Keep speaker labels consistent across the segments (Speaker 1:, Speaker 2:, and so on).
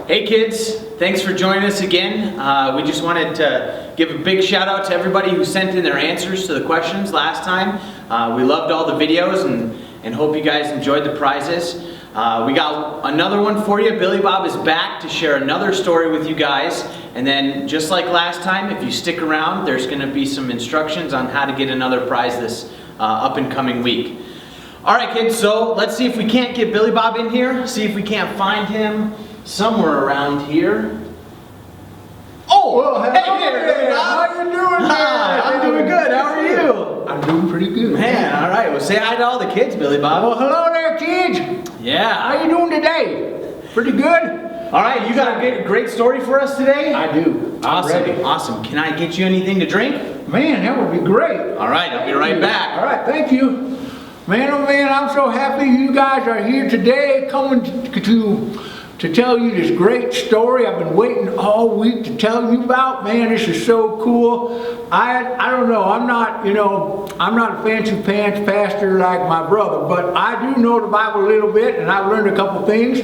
Speaker 1: Hey kids, thanks for joining us again. We just wanted to give a big shout out to everybody who sent in their answers to the questions last time. We loved all the videos and hope you guys enjoyed the prizes. We got another one for you. Billy Bob is back to share another story with you guys. And then just like last time, if you stick around, there's going to be some instructions on how to get another prize this up and coming week. Alright kids, so let's see if we can't get Billy Bob in here. See if we can't find him somewhere around here. Oh,
Speaker 2: well,
Speaker 1: hey there, Billy Bob.
Speaker 2: How you doing?
Speaker 1: Hi, I'm doing good. How are you?
Speaker 2: I'm doing pretty good.
Speaker 1: Man, all right. Well, say hi to all the kids, Billy Bob.
Speaker 2: Well, hello there, kids.
Speaker 1: Yeah.
Speaker 2: How you doing today? Pretty good?
Speaker 1: All right, you got a great story for us today?
Speaker 2: I do.
Speaker 1: Awesome.
Speaker 2: I'm ready.
Speaker 1: Awesome. Can I get you anything to drink?
Speaker 2: Man, that would be great.
Speaker 1: All right, I'll be right back.
Speaker 2: All right, thank you. Man, oh man, I'm so happy you guys are here today coming to tell you this great story I've been waiting all week to tell you about. Man, this is so cool. I don't know, I'm not a fancy pants pastor like my brother, but I do know the Bible a little bit, and I've learned a couple things.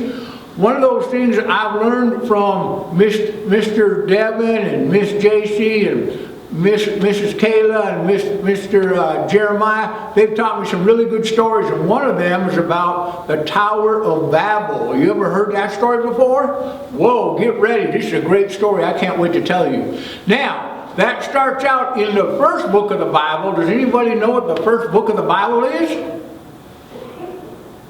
Speaker 2: One of those things I've learned from Mr. Devin and Miss JC and Mrs. Kayla and Mr. Jeremiah, they've taught me some really good stories, and one of them is about the Tower of Babel. You ever heard that story before? Whoa, get ready. This is a great story. I can't wait to tell you. Now, that starts out in the first book of the Bible. Does anybody know what the first book of the Bible is?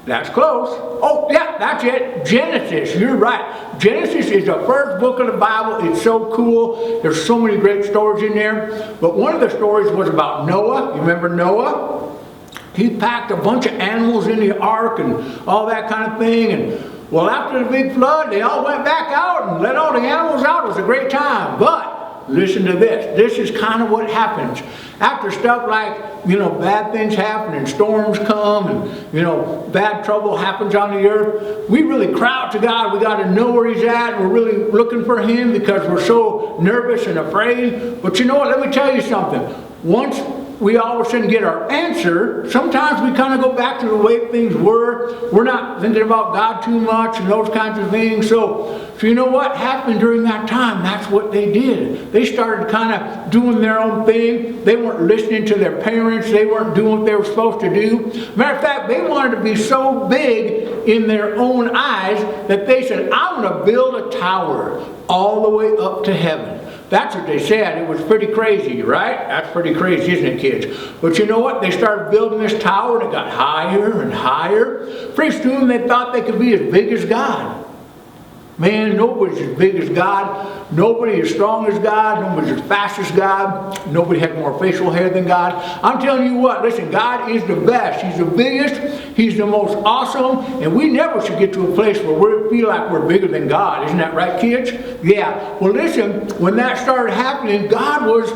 Speaker 2: That's close. Oh, yeah, that's it. Genesis. You're right. Genesis is the first book of the Bible. It's so cool. There's so many great stories in there. But one of the stories was about Noah. You remember Noah? He packed a bunch of animals in the ark and all that kind of thing. And well, after the big flood, they all went back out and let all the animals out. It was a great time. But listen to this. This is kind of what happens. After stuff like, bad things happen and storms come and, bad trouble happens on the earth, we really crowd to God. We got to know where He's at. We're really looking for Him because we're so nervous and afraid. But you know what? Let me tell you something. Once we all of a sudden get our answer, sometimes we kind of go back to the way things were. We're not thinking about God too much and those kinds of things. So you know what happened during that time? That's what they did. They started kind of doing their own thing. They weren't listening to their parents. They weren't doing what they were supposed to do. Matter of fact, they wanted to be so big in their own eyes that they said, I want to build a tower all the way up to heaven. That's what they said. It was pretty crazy, right? That's pretty crazy, isn't it, kids? But you know what? They started building this tower, and it got higher and higher. Pretty soon they thought they could be as big as God. Man, nobody's as big as God. Nobody as strong as God. Nobody's as fast as God. Nobody has more facial hair than God. I'm telling you what, listen, God is the best. He's the biggest. He's the most awesome. And we never should get to a place where we feel like we're bigger than God. Isn't that right, kids? Yeah. Well, listen, when that started happening, God was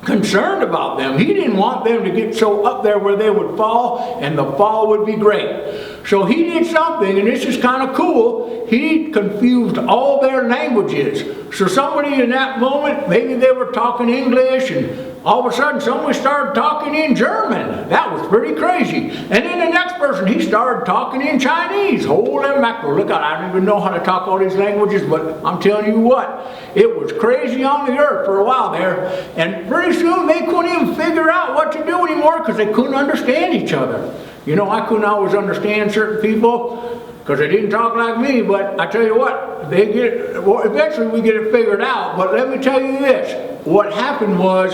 Speaker 2: concerned about them. He didn't want them to get so up there where they would fall, and the fall would be great. So He did something, and this is kind of cool. He confused all their languages. So somebody in that moment, maybe they were talking English, and all of a sudden somebody started talking in German. That was pretty crazy. And then the next person, he started talking in Chinese. Holy mackerel, look out, I don't even know how to talk all these languages, but I'm telling you what, it was crazy on the earth for a while there. And pretty soon they couldn't even figure out what to do anymore because they couldn't understand each other. I couldn't always understand certain people because they didn't talk like me, but I tell you what, eventually we get it figured out. But let me tell you this, what happened was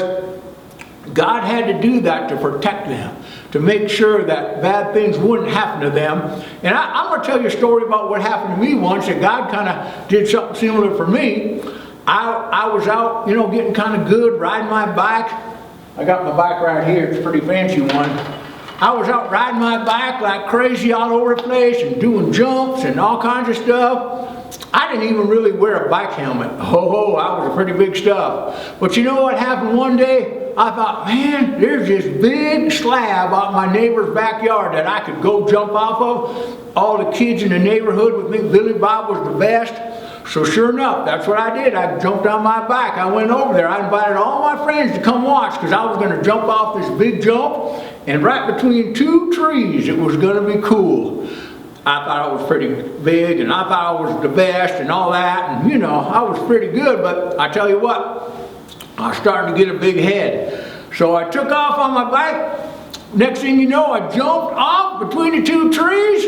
Speaker 2: God had to do that to protect them, to make sure that bad things wouldn't happen to them. And I'm going to tell you a story about what happened to me once, that God kind of did something similar for me. I was out, getting kind of good, riding my bike. I got my bike right here, it's a pretty fancy one. I was out riding my bike like crazy all over the place and doing jumps and all kinds of stuff. I didn't even really wear a bike helmet. Oh, I was a pretty big stuff. But you know what happened one day? I thought, man, there's this big slab out my neighbor's backyard that I could go jump off of. All the kids in the neighborhood would think Billy Bob was the best. So sure enough, that's what I did. I jumped on my bike. I went over there. I invited all my friends to come watch because I was going to jump off this big jump. And right between two trees, it was going to be cool. I thought I was pretty big, and I thought I was the best and all that, and you know, I was pretty good, but I tell you what, I was starting to get a big head. So I took off on my bike. Next thing you know, I jumped off between the two trees.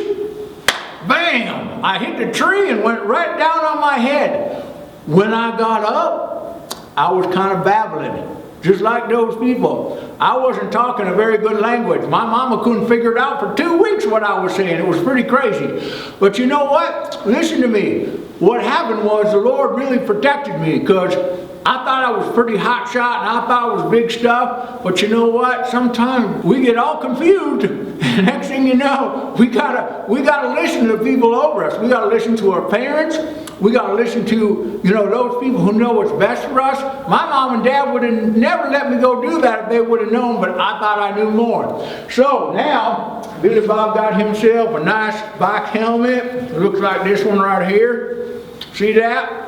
Speaker 2: Bam! I hit the tree and went right down on my head. When I got up, I was kind of babbling, just like those people. I wasn't talking a very good language. My mama couldn't figure it out for 2 weeks what I was saying. It was pretty crazy. But you know what? Listen to me. What happened was the Lord really protected me, because I thought I was pretty hot shot and I thought I was big stuff. But you know what? Sometimes we get all confused. And next thing you know, we gotta listen to the people over us. We gotta listen to our parents. We got to listen to, you know, those people who know what's best for us. My mom and dad would have never let me go do that if they would have known, but I thought I knew more. So now, Billy Bob got himself a nice bike helmet. It looks like this one right here. See that?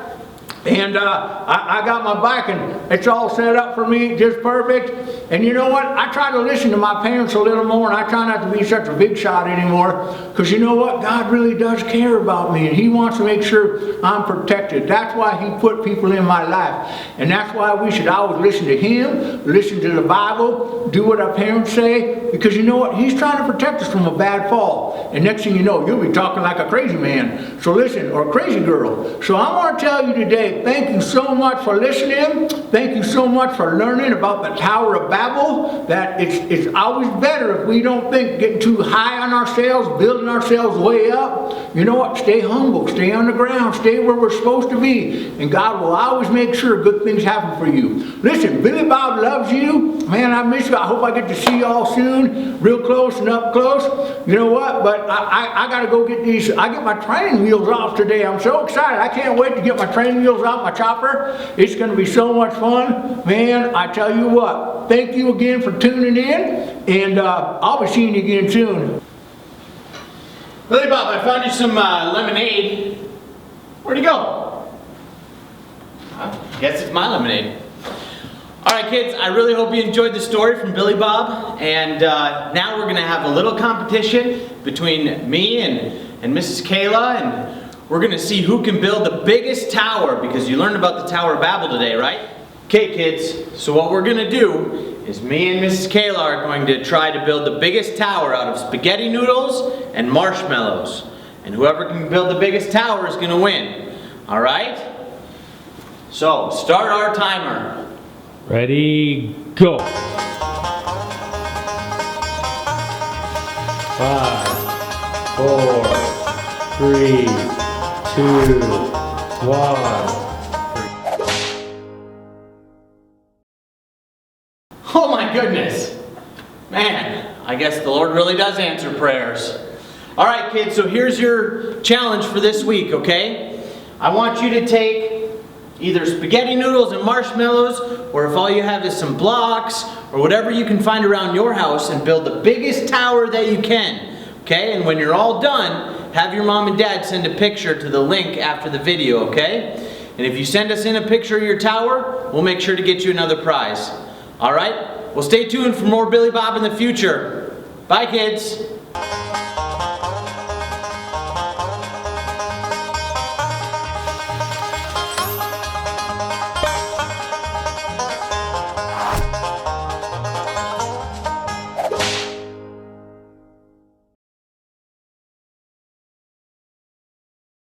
Speaker 2: And I got my bike, and it's all set up for me, just perfect. And you know what? I try to listen to my parents a little more, and I try not to be such a big shot anymore. Because you know what? God really does care about me, and He wants to make sure I'm protected. That's why He put people in my life. And that's why we should always listen to Him, listen to the Bible, do what our parents say. Because you know what? He's trying to protect us from a bad fall. And next thing you know, you'll be talking like a crazy man. So listen, or a crazy girl. So I want to tell you today, thank you so much for listening. Thank you so much for learning about the Tower of Babel. That it's always better if we don't think getting too high on ourselves, building ourselves way up. You know what? Stay humble. Stay on the ground. Stay where we're supposed to be. And God will always make sure good things happen for you. Listen, Billy Bob loves you. Man, I miss you. I hope I get to see you all soon. Real close and up close. You know what? But I got to go get these. I get my training wheels off today. I'm so excited. I can't wait to get my training wheels off my chopper. It's going to be so much fun. Man, I tell you what. Thank you again for tuning in. And I'll be seeing you again soon.
Speaker 1: Billy Bob, I found you some lemonade. Where'd he go? I guess it's my lemonade. Alright kids, I really hope you enjoyed the story from Billy Bob. And now we're going to have a little competition between me and Mrs. Kayla. And we're going to see who can build the biggest tower, because you learned about the Tower of Babel today, right? Okay kids, so what we're going to do is me and Mrs. Kayla are going to try to build the biggest tower out of spaghetti noodles and marshmallows. And whoever can build the biggest tower is going to win. Alright? So, start our timer.
Speaker 3: Ready, go. 5, 4, 3, 2, 1.
Speaker 1: Oh my goodness. Man, I guess the Lord really does answer prayers. Alright kids, so here's your challenge for this week, okay? I want you to take either spaghetti noodles and marshmallows, or if all you have is some blocks, or whatever you can find around your house, and build the biggest tower that you can. Okay? And when you're all done, have your mom and dad send a picture to the link after the video, okay? And if you send us in a picture of your tower, we'll make sure to get you another prize. Alright? Well, stay tuned for more Billy Bob in the future. Bye, kids.